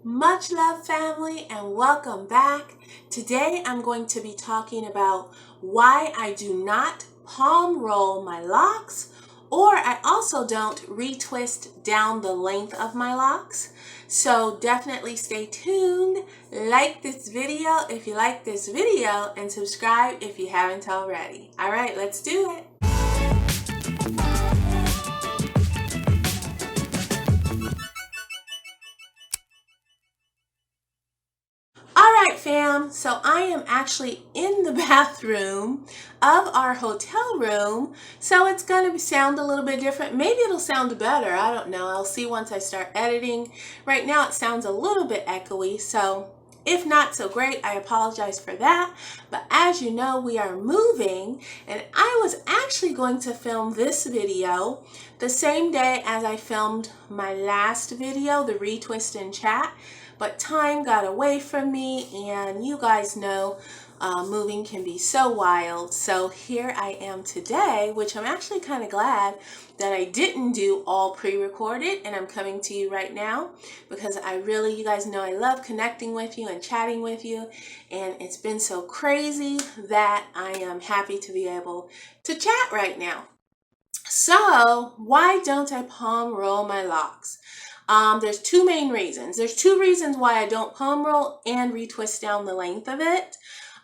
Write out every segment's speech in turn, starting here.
Much love, family, and welcome back. Today I'm going to be talking about why I do not palm roll my locks, or I also don't retwist down the length of my locks. So definitely stay tuned, like this video if you like this video, and subscribe if you haven't already. All right, let's do it. Alright fam, so I am actually in the bathroom of our hotel room, so it's going to sound a little bit different. Maybe it'll sound better, I don't know. I'll see once I start editing. Right now it sounds a little bit echoey, so if not so great, I apologize for that. But as you know, we are moving, and I was actually going to film this video the same day as I filmed my last video, the retwist and chat. But time got away from me, and you guys know moving can be so wild. So here I am today, which I'm actually kind of glad that I didn't do all pre-recorded, and I'm coming to you right now because you guys know I love connecting with you and chatting with you, and it's been so crazy that I am happy to be able to chat right now. So why don't I palm roll my locks? There's two main reasons. There's two reasons why I don't palm roll and retwist down the length of it.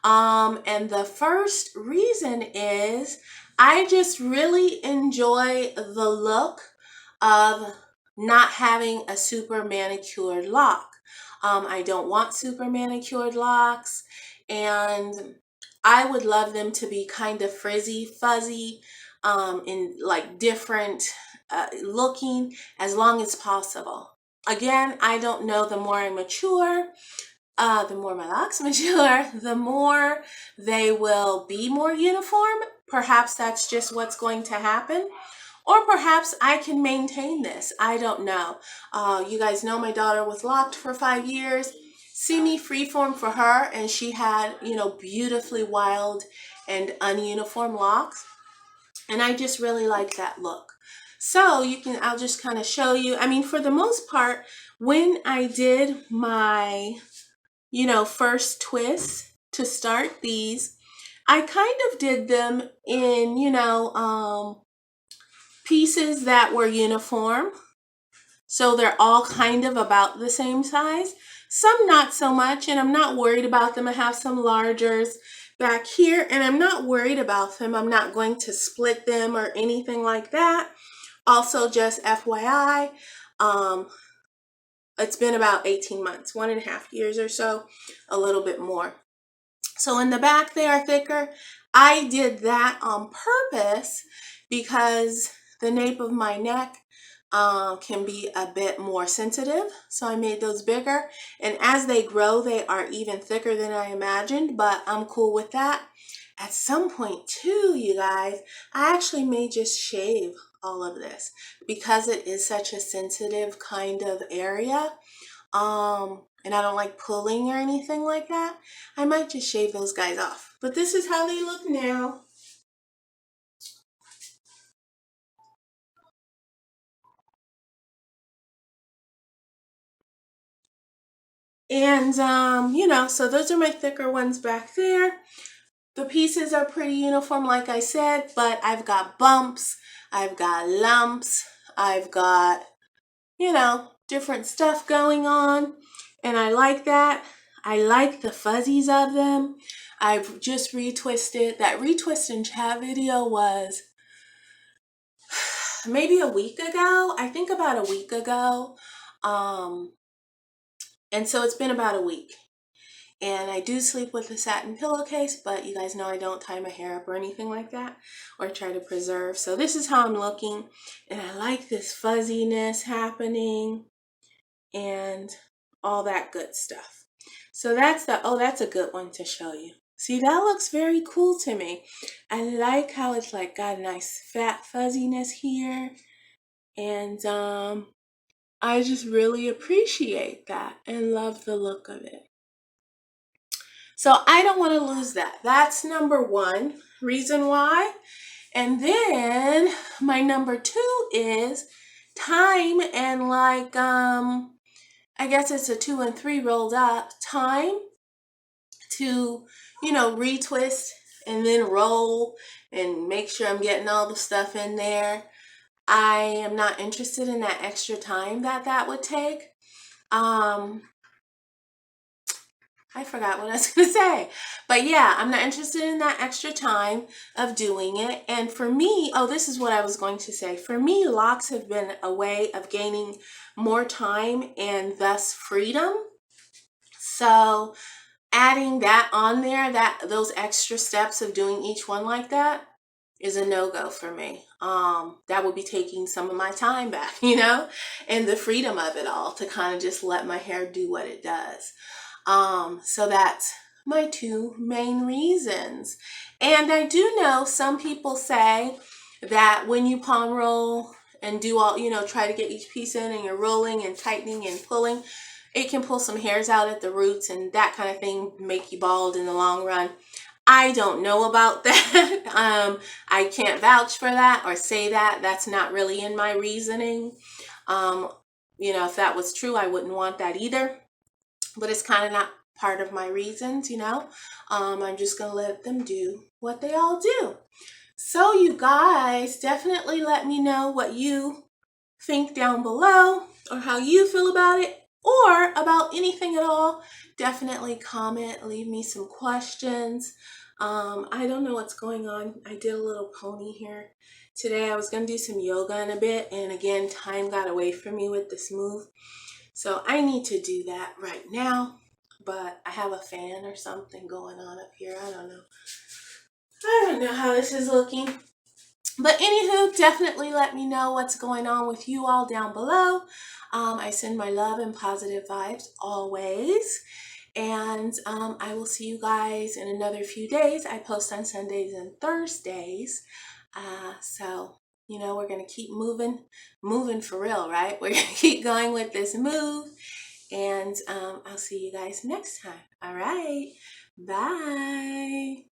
And the first reason is I just really enjoy the look of not having a super manicured lock. I don't want super manicured locks, and I would love them to be kind of frizzy, fuzzy, in like different looking, as long as possible. Again, I don't know, the more I mature, the more my locks mature, the more they will be more uniform. Perhaps that's just what's going to happen. Or perhaps I can maintain this. I don't know. You guys know my daughter was locked for 5 years. See me freeform for her, and she had, beautifully wild and ununiform locks. And I just really like that look. So I'll just kind of show you. I mean, for the most part, when I did my, first twist to start these, I kind of did them in, pieces that were uniform. So they're all kind of about the same size. Some not so much, and I'm not worried about them. I have some largers back here, and I'm not worried about them. I'm not going to split them or anything like that. Also, just FYI, it's been about 18 months, 1.5 years or so, a little bit more. So in the back they are thicker. I did that on purpose because the nape of my neck can be a bit more sensitive. So I made those bigger, and as they grow, they are even thicker than I imagined, but I'm cool with that. At some point too, you guys, I actually may just shave all of this because it is such a sensitive kind of area. And I don't like pulling or anything like that. I might just shave those guys off. But this is how they look now. And, so those are my thicker ones back there. The pieces are pretty uniform, like I said, but I've got bumps, I've got lumps, I've got, different stuff going on. And I like that. I like the fuzzies of them. I've just retwisted. That retwist and chat video was maybe a week ago. I think about a week ago. And so it's been about a week. And I do sleep with a satin pillowcase, but you guys know I don't tie my hair up or anything like that, or try to preserve. So this is how I'm looking. And I like this fuzziness happening and all that good stuff. So that's a good one to show you. See, that looks very cool to me. I like how it's like got a nice fat fuzziness here. And I just really appreciate that and love the look of it. So I don't want to lose that. That's number one reason why. And then my number two is time, and I I guess it's a 2 and 3 rolled up time to, retwist and then roll and make sure I'm getting all the stuff in there. I am not interested in that extra time that would take. I forgot what I was going to say. But yeah, I'm not interested in that extra time of doing it. And for me, this is what I was going to say. For me, locks have been a way of gaining more time and thus freedom. So adding that on there, those extra steps of doing each one like that is a no-go for me. That would be taking some of my time back, and the freedom of it all to kind of just let my hair do what it does. So that's my 2 main reasons. And I do know some people say that when you palm roll and do all, try to get each piece in and you're rolling and tightening and pulling, it can pull some hairs out at the roots and that kind of thing, make you bald in the long run. I don't know about that. I can't vouch for that or say that. That's not really in my reasoning. If that was true, I wouldn't want that either. But it's kind of not part of my reasons, I'm just going to let them do what they all do. So you guys, definitely let me know what you think down below or how you feel about it or about anything at all. Definitely comment, leave me some questions. I don't know what's going on. I did a little pony here today. I was going to do some yoga in a bit, and again, time got away from me with this move. So I need to do that right now, but I have a fan or something going on up here. I don't know how this is looking. But anywho, definitely let me know what's going on with you all down below. I send my love and positive vibes always. And I will see you guys in another few days. I post on Sundays and Thursdays. So we're going to keep moving for real, right? We're going to keep going with this move. And I'll see you guys next time. All right. Bye.